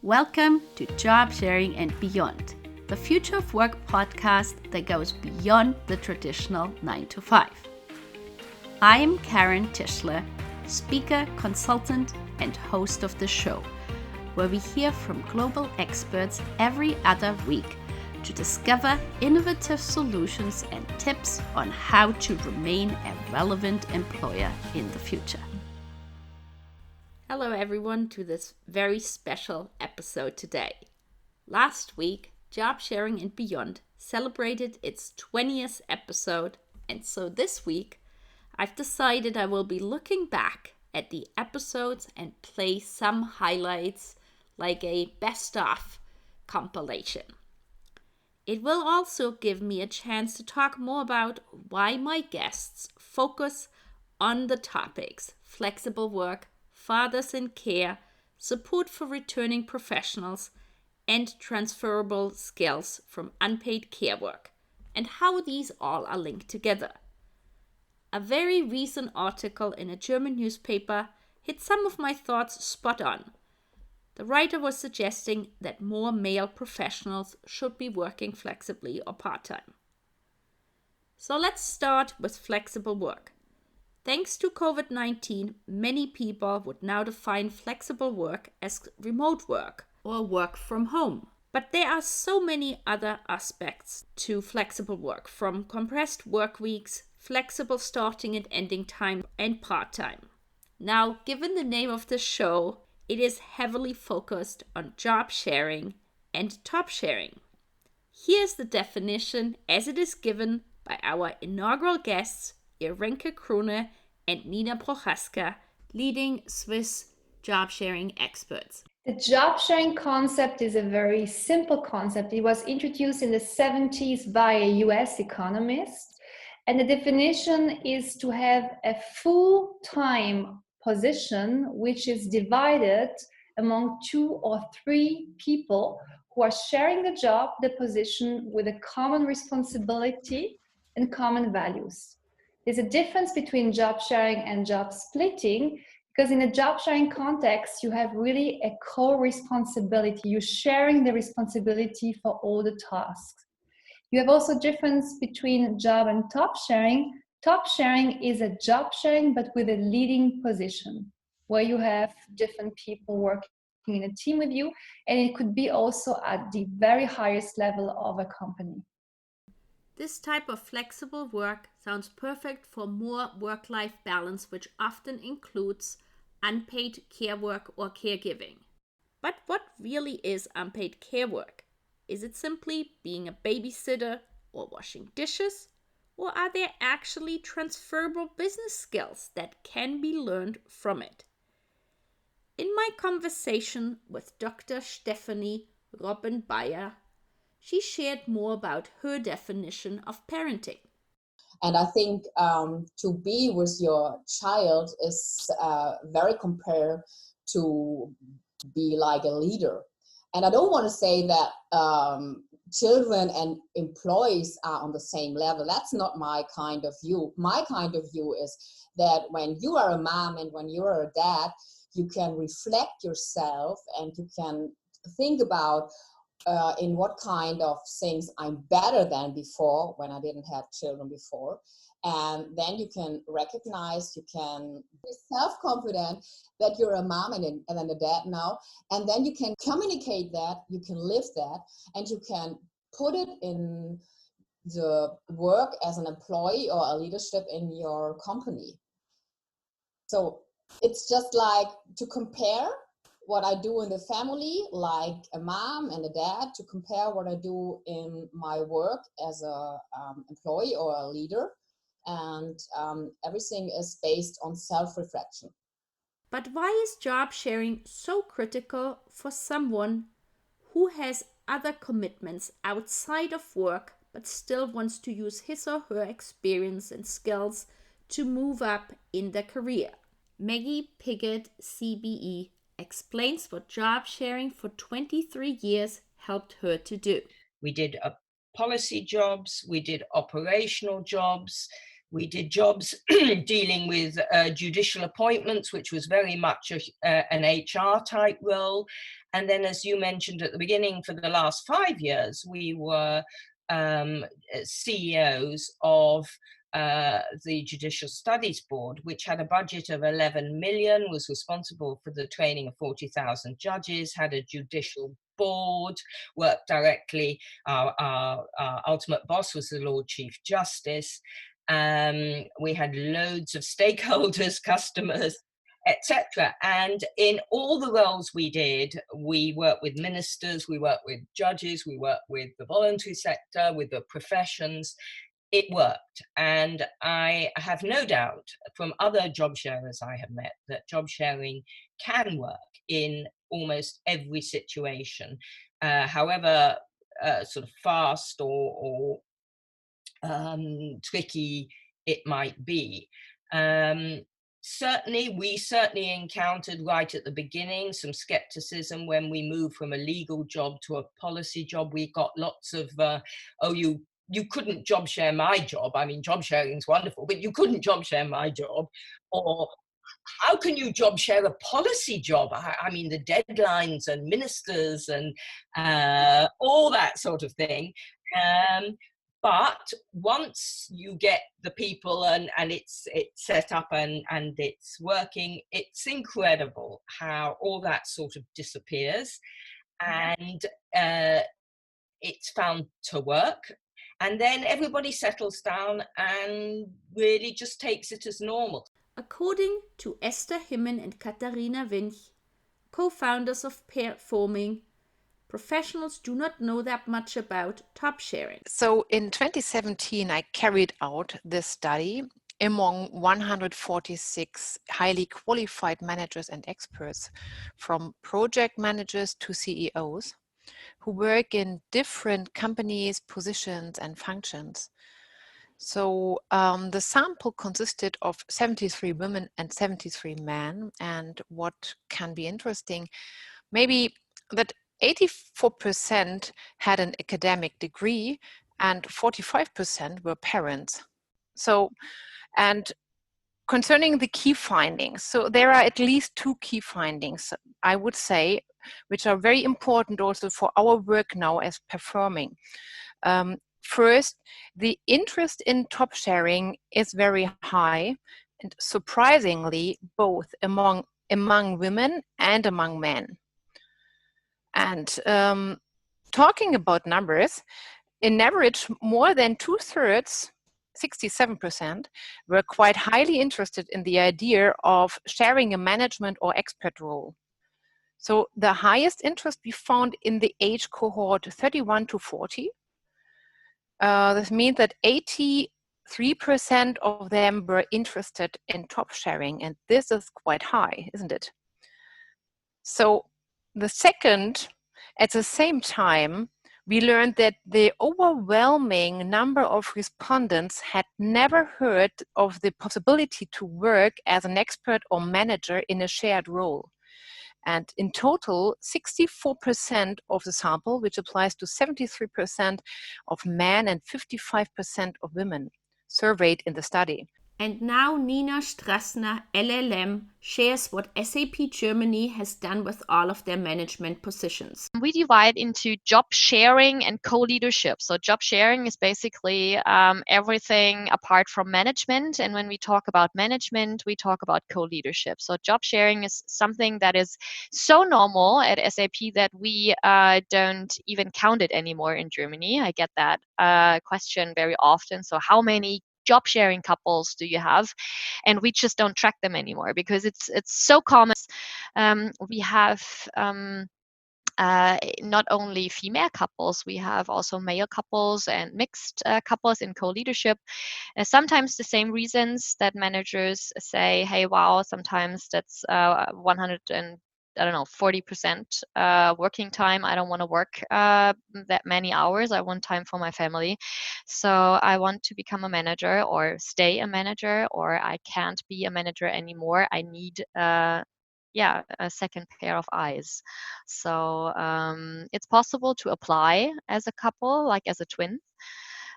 Welcome to Job Sharing and Beyond, the Future of Work podcast that goes beyond the traditional 9 to 5. I am Karin Tischler, speaker, consultant, and host of the show, where we hear from global experts every other week to discover innovative solutions and tips on how to remain a relevant employer in the future. Hello everyone to this very special episode today. Last week, Job Sharing and Beyond celebrated its 20th episode, and so this week, I've decided I will be looking back at the episodes and play some highlights like a best-of compilation. It will also give me a chance to talk more about why my guests focus on the topics flexible work, fathers in care, support for returning professionals, and transferable skills from unpaid care work, and how these all are linked together. A very recent article in a German newspaper hit some of my thoughts spot on. The writer was suggesting that more male professionals should be working flexibly or part-time. So let's start with flexible work. Thanks to COVID-19, many people would now define flexible work as remote work or work from home. But there are so many other aspects to flexible work, from compressed work weeks, flexible starting and ending time, and part-time. Now, given the name of the show, it is heavily focused on job sharing and top sharing. Here's the definition as it is given by our inaugural guests, Irenke Krone and Nina Prochaska, leading Swiss job sharing experts. The job sharing concept is a very simple concept. It was introduced in the 70s by a US economist. And the definition is to have a full-time position which is divided among 2 or 3 people who are sharing the job, the position, with a common responsibility and common values. There's a difference between job sharing and job splitting, because in a job sharing context, you have really a co-responsibility. You're sharing the responsibility for all the tasks. You have also difference between job and top sharing. Top sharing is a job sharing, but with a leading position, where you have different people working in a team with you, and it could be also at the very highest level of a company. This type of flexible work sounds perfect for more work-life balance, which often includes unpaid care work or caregiving. But what really is unpaid care work? Is it simply being a babysitter or washing dishes? Or are there actually transferable business skills that can be learned from it? In my conversation with Dr. Stephanie Robben-Bayer, she shared more about her definition of parenting. And I think to be with your child is very compared to be like a leader. And I don't want to say that children and employees are on the same level. That's not my kind of view. My kind of view is that when you are a mom and when you are a dad, you can reflect yourself and you can think about in what kind of things I'm better than before when I didn't have children before. And then you can recognize, you can be self-confident that you're a mom and then a dad now. And then you can communicate that, you can live that, and you can put it in the work as an employee or a leadership in your company. So it's just like to compare what I do in the family, like a mom and a dad, to compare what I do in my work as a employee or a leader. And everything is based on self-reflection. But why is job sharing so critical for someone who has other commitments outside of work but still wants to use his or her experience and skills to move up in their career? Maggie Piggott, CBE, explains what job sharing for 23 years helped her to do. We did policy jobs, we did operational jobs, We did jobs dealing with judicial appointments, which was very much an HR type role. And then, as you mentioned at the beginning, for the last 5 years, we were CEOs of the Judicial Studies Board, which had a budget of 11 million, was responsible for the training of 40,000 judges, had a judicial board, worked directly. Our ultimate boss was the Lord Chief Justice. We had loads of stakeholders, customers, etc. And in all the roles we did, we worked with ministers, we worked with judges, we worked with the voluntary sector, with the professions. It worked. And I have no doubt from other job sharers I have met that job sharing can work in almost every situation, however sort of fast or tricky it might be. We certainly encountered right at the beginning some skepticism when we moved from a legal job to a policy job. We got lots of, you couldn't job share my job. I mean, job sharing is wonderful, but you couldn't job share my job. Or how can you job share a policy job? I mean, the deadlines and ministers and all that sort of thing. But once you get the people and it's set up and it's working, it's incredible how all that sort of disappears, and it's found to work. And then everybody settles down and really just takes it as normal. According to Esther Himmen and Katharina Winch, co-founders of Performing, professionals do not know that much about top sharing. So in 2017, I carried out this study among 146 highly qualified managers and experts, from project managers to CEOs, who work in different companies, positions, and functions. So the sample consisted of 73 women and 73 men. And what can be interesting, maybe that 84% had an academic degree and 45% were parents. So, and concerning the key findings, so there are at least 2 key findings, I would say, which are very important also for our work now as Performing. First, the interest in top sharing is very high, and surprisingly, both among women and among men. And talking about numbers, in average, more than 2/3, 67%, were quite highly interested in the idea of sharing a management or expert role. So the highest interest we found in the age cohort 31 to 40. This means that 83% of them were interested in top sharing, and this is quite high, isn't it? So the second, at the same time, we learned that the overwhelming number of respondents had never heard of the possibility to work as an expert or manager in a shared role. And in total, 64% of the sample, which applies to 73% of men and 55% of women surveyed in the study. And now Nina Strassner, LLM, shares what SAP Germany has done with all of their management positions. We divide into job sharing and co-leadership. So job sharing is basically everything apart from management. And when we talk about management, we talk about co-leadership. So job sharing is something that is so normal at SAP that we don't even count it anymore in Germany. I get that question very often. So how many job sharing couples do you have? And we just don't track them anymore because it's so common. We have not only female couples, we have also male couples and mixed couples in co-leadership. Sometimes the same reasons that managers say, hey, wow, sometimes that's 40% working time. I don't want to work that many hours. I want time for my family. So I want to become a manager or stay a manager, or I can't be a manager anymore. I need a second pair of eyes. So it's possible to apply as a couple, like as a twin.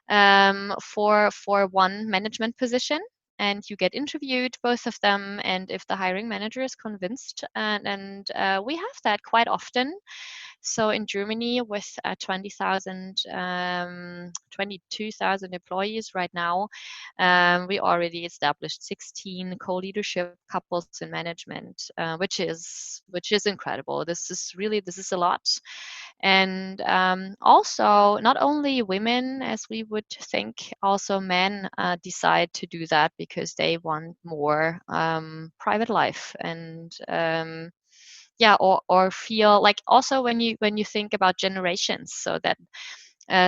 for one management position. And you get interviewed, both of them, and if the hiring manager is convinced, and we have that quite often. So in Germany, with 22,000 employees right now, we already established 16 co-leadership couples in management, which is incredible. This is a lot. And also, not only women, as we would think, also men decide to do that because they want more private life, and or feel like, also when you think about generations, so that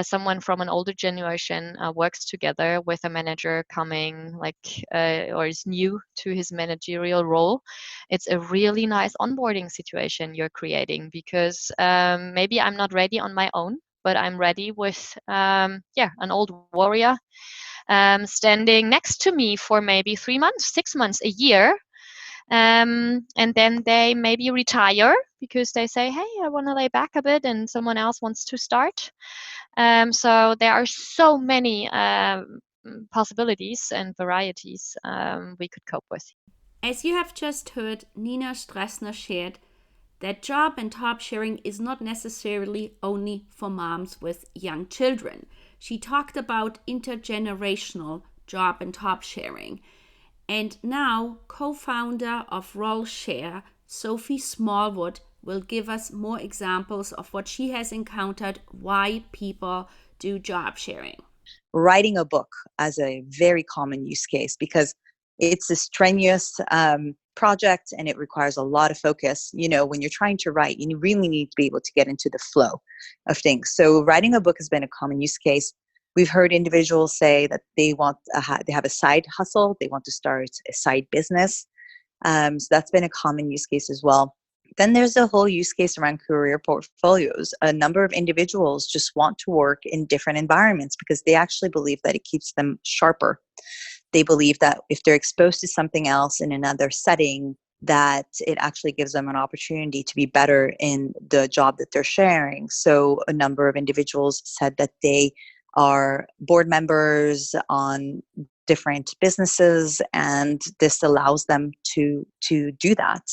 someone from an older generation works together with a manager coming, or is new to his managerial role. It's a really nice onboarding situation you're creating, because maybe I'm not ready on my own, but I'm ready with an old warrior standing next to me for maybe 3 months, 6 months, a year. And then they maybe retire because they say, hey, I want to lay back a bit, and someone else wants to start. So there are so many possibilities and varieties we could cope with. As you have just heard, Nina Stressner shared that job and top sharing is not necessarily only for moms with young children. She talked about intergenerational job and top sharing. And now, co-founder of RollShare, Sophie Smallwood, will give us more examples of what she has encountered, why people do job sharing. Writing a book as a very common use case, because it's a strenuous project and it requires a lot of focus. You know, when you're trying to write, you really need to be able to get into the flow of things. So writing a book has been a common use case. We've heard individuals say that they have a side hustle. They want to start a side business. So that's been a common use case as well. Then there's a whole use case around career portfolios. A number of individuals just want to work in different environments because they actually believe that it keeps them sharper. They believe that if they're exposed to something else in another setting, that it actually gives them an opportunity to be better in the job that they're sharing. So a number of individuals said that they are board members on different businesses, and this allows them to do that.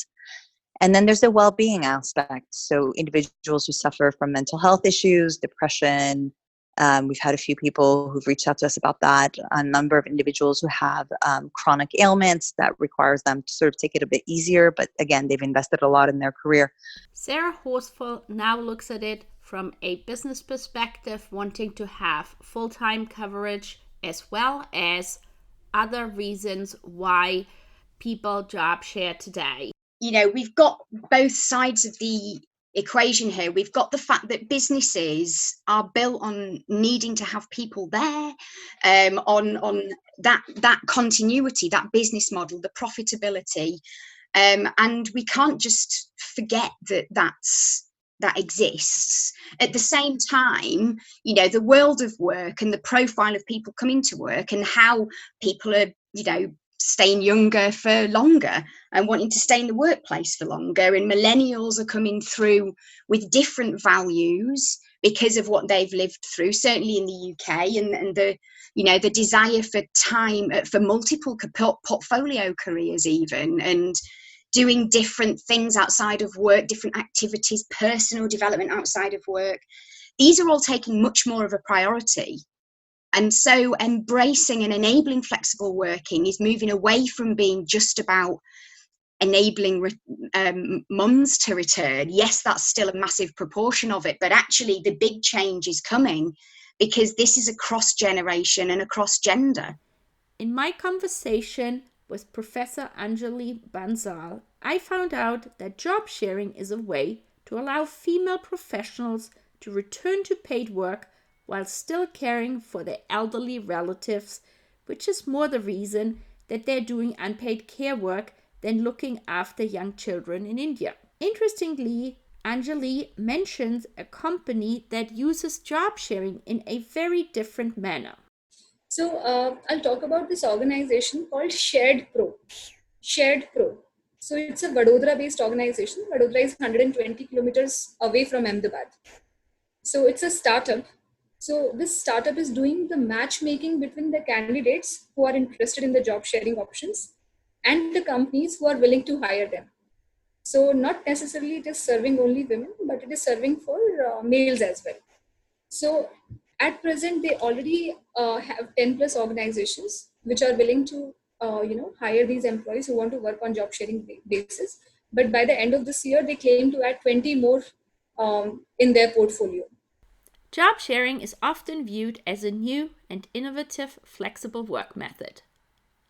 And then there's the well-being aspect. So individuals who suffer from mental health issues, depression, we've had a few people who've reached out to us about that. A number of individuals who have chronic ailments that requires them to sort of take it a bit easier. But again, they've invested a lot in their career. Sarah Horsfall now looks at it from a business perspective, wanting to have full-time coverage as well as other reasons why people job share today. You know, we've got both sides of the equation here. We've got the fact that businesses are built on needing to have people there, on that continuity, that business model, the profitability, and we can't just forget that exists. At the same time, you know, the world of work and the profile of people coming to work and how people are, you know, staying younger for longer and wanting to stay in the workplace for longer, and millennials are coming through with different values because of what they've lived through, certainly in the UK, and the, you know, the desire for time for multiple portfolio careers even, and doing different things outside of work, different activities, personal development outside of work. These are all taking much more of a priority. And so embracing and enabling flexible working is moving away from being just about enabling mums to return. Yes, that's still a massive proportion of it, but actually the big change is coming because this is across generation and across gender. In my conversation with Professor Anjali Bansal, I found out that job sharing is a way to allow female professionals to return to paid work while still caring for their elderly relatives, which is more the reason that they're doing unpaid care work than looking after young children in India. Interestingly, Anjali mentions a company that uses job sharing in a very different manner. So I'll talk about this organization called Shared Pro. So it's a Vadodara-based organization. Vadodara is 120 kilometers away from Ahmedabad. So it's a startup So this startup is doing the matchmaking between the candidates who are interested in the job sharing options and the companies who are willing to hire them. So not necessarily it is serving only women, but it is serving for males as well. So at present, they already have 10 plus organizations which are willing to hire these employees who want to work on job sharing basis. But by the end of this year, they claim to add 20 more in their portfolio. Job sharing is often viewed as a new and innovative flexible work method.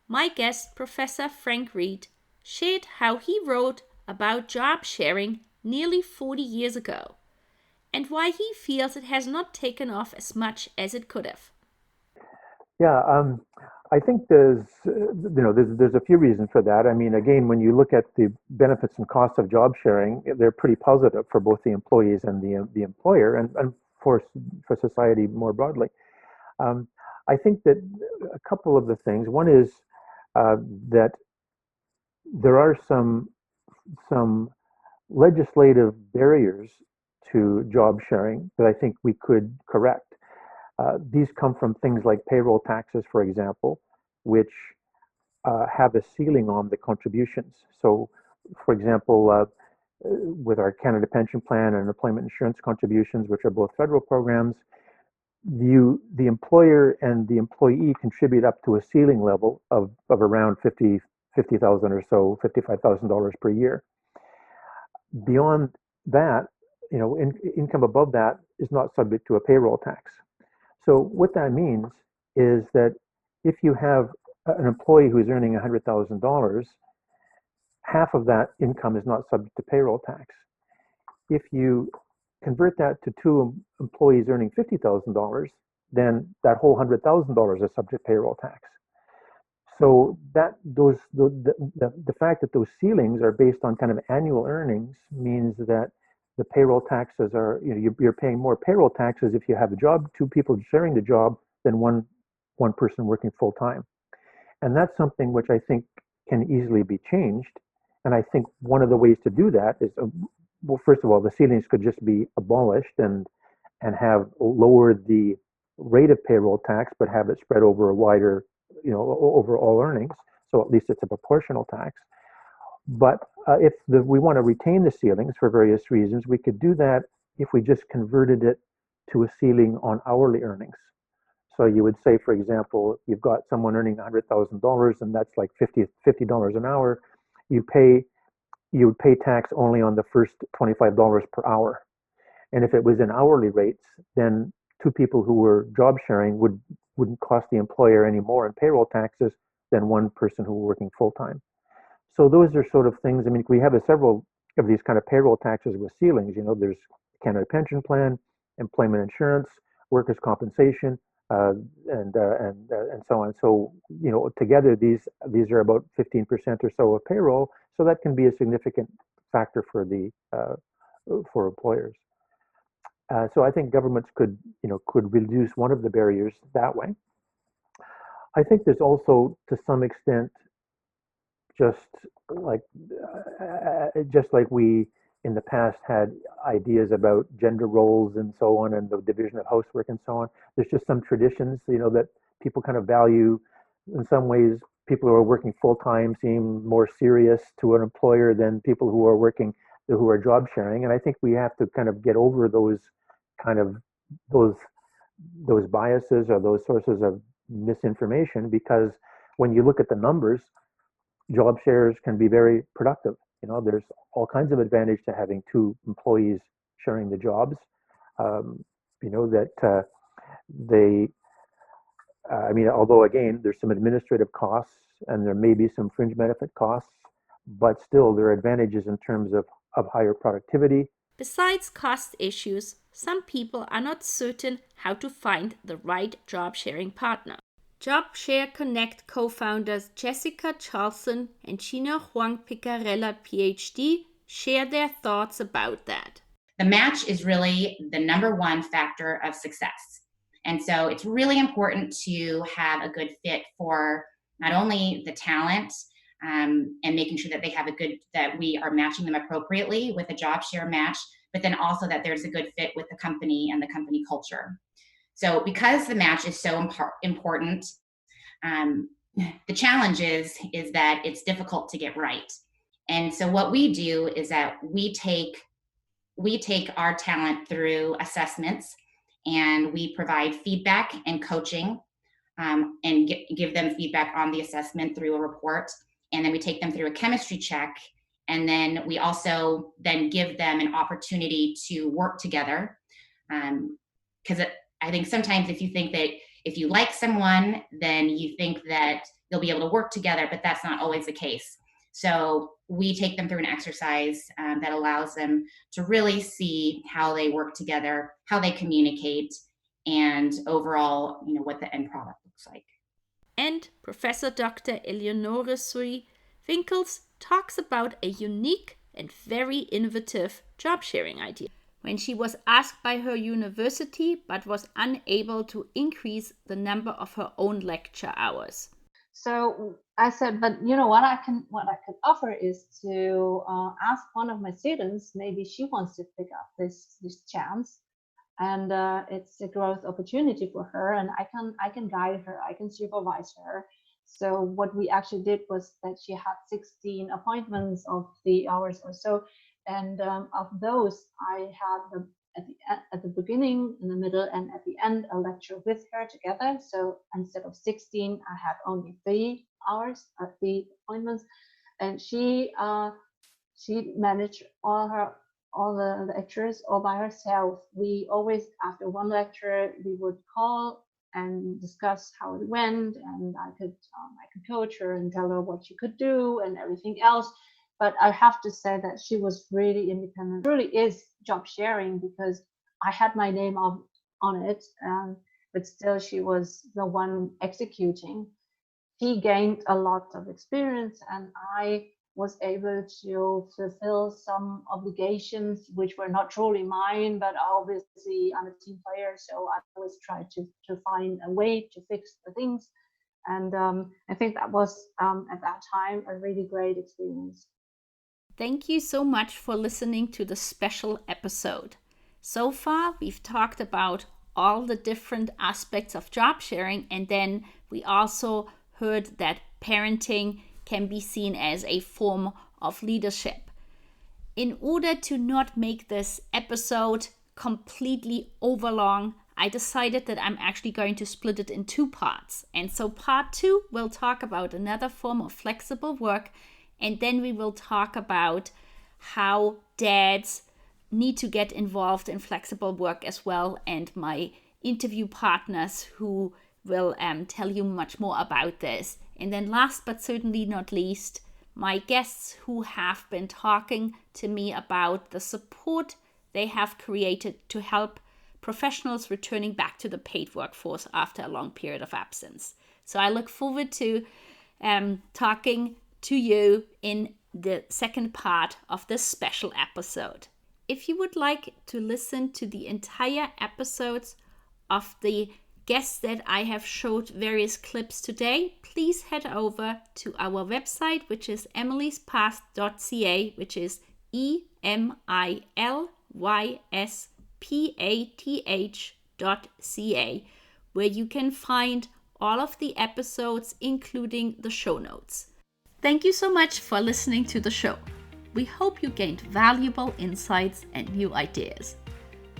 My guest, Professor Frank Reed, shared how he wrote about job sharing nearly 40 years ago and why he feels it has not taken off as much as it could have. Yeah, I think there's a few reasons for that. I mean, again, when you look at the benefits and costs of job sharing, they're pretty positive for both the employees and the employer, and for society more broadly. Um, I think that a couple of the things. One is that there are some legislative barriers to job sharing that I think we could correct. These come from things like payroll taxes, for example, which have a ceiling on the contributions. So, for example, with our Canada Pension Plan and employment insurance contributions, which are both federal programs, the employer and the employee contribute up to a ceiling level of around 50,000 or so, $55,000 per year. Beyond that, income above that is not subject to a payroll tax. So what that means is that if you have an employee who's earning $100,000, half of that income is not subject to payroll tax. If you convert that to two employees earning $50,000, then that whole $100,000 is subject to payroll tax. So that the fact that those ceilings are based on kind of annual earnings means that the payroll taxes are, you're paying more payroll taxes if you have a job, two people sharing the job, than one person working full time. And that's something which I think can easily be changed. And I think one of the ways to do that is, well, first of all, the ceilings could just be abolished and have lowered the rate of payroll tax, but have it spread over a wider, over all earnings. So at least it's a proportional tax. But if we want to retain the ceilings for various reasons, we could do that if we just converted it to a ceiling on hourly earnings. So you would say, for example, you've got someone earning $100,000, and that's like $50 an hour. You would pay tax only on the first $25 per hour. And if it was in hourly rates, then two people who were job sharing wouldn't cost the employer any more in payroll taxes than one person who were working full time. So those are sort of things. I mean, we have several of these kind of payroll taxes with ceilings. There's Canada Pension Plan, employment insurance, workers' compensation, and so on. So together these are about 15% or so of payroll. So that can be a significant factor for for employers. So I think governments could reduce one of the barriers that way. I think there's also, to some extent, just like we in the past had ideas about gender roles and so on, and the division of housework and so on. There's just some traditions, that people kind of value. In some ways, people who are working full time seem more serious to an employer than people who are job sharing. And I think we have to kind of get over those biases or those sources of misinformation, because when you look at the numbers, job shares can be very productive. There's all kinds of advantage to having two employees sharing the jobs. Although again, there's some administrative costs and there may be some fringe benefit costs, but still there are advantages in terms of higher productivity. Besides cost issues, some people are not certain how to find the right job sharing partner. JobShare Connect co-founders Jessica Charlson and Gina Huang Picarella, PhD, share their thoughts about that. The match is really the number one factor of success. And so it's really important to have a good fit for not only the talent and making sure that they have that we are matching them appropriately with a job share match, but then also that there's a good fit with the company and the company culture. So because the match is so important, the challenge is that it's difficult to get right. And so what we do is that we take our talent through assessments, and we provide feedback and coaching, and give them feedback on the assessment through a report. And then we take them through a chemistry check. And then we also then give them an opportunity to work together. Because I think sometimes if you think that if you like someone, then you think that you'll be able to work together, but that's not always the case. So we take them through an exercise that allows them to really see how they work together, how they communicate, and overall, what the end product looks like. And Professor Dr. Eleonore Winkels talks about a unique and very innovative job sharing idea. When she was asked by her university but was unable to increase the number of her own lecture hours. So I said, but what I could offer is to ask one of my students, maybe she wants to pick up this chance, and it's a growth opportunity for her, and I can guide her, I can supervise her. So what we actually did was that she had 16 appointments of the hours or so, and of those I had at the beginning, in the middle, and at the end a lecture with her together. So instead of 16, I had only 3 hours at the appointments, and she managed all the lectures all by herself. We always, after one lecture, we would call and discuss how it went, and I could coach her and tell her what she could do and everything else. But I have to say that she was really independent. It really is job sharing, because I had my name on it, but still she was the one executing. She gained a lot of experience, and I was able to fulfill some obligations which were not truly mine, but obviously I'm a team player, so I always try to find a way to fix the things. And I think that was at that time a really great experience. Thank you so much for listening to the special episode. So far, we've talked about all the different aspects of job sharing, and then we also heard that parenting can be seen as a form of leadership. In order to not make this episode completely overlong, I decided that I'm actually going to split it in 2 parts. And so part 2 will talk about another form of flexible work, and then we will talk about how dads need to get involved in flexible work as well, and my interview partners who will tell you much more about this. And then last but certainly not least, my guests who have been talking to me about the support they have created to help professionals returning back to the paid workforce after a long period of absence. So I look forward to talking to you in the second part of this special episode. If you would like to listen to the entire episodes of the guests that I have showed various clips today, please head over to our website, which is emilyspast.ca, which is EMILYSPATH.ca, where you can find all of the episodes, including the show notes. Thank you so much for listening to the show. We hope you gained valuable insights and new ideas.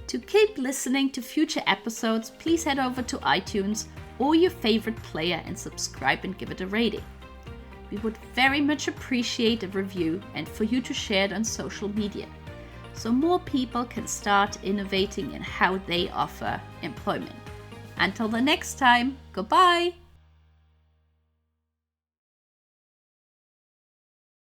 To keep listening to future episodes, please head over to iTunes or your favorite player and subscribe and give it a rating. We would very much appreciate a review and for you to share it on social media, so more people can start innovating in how they offer employment. Until the next time, goodbye!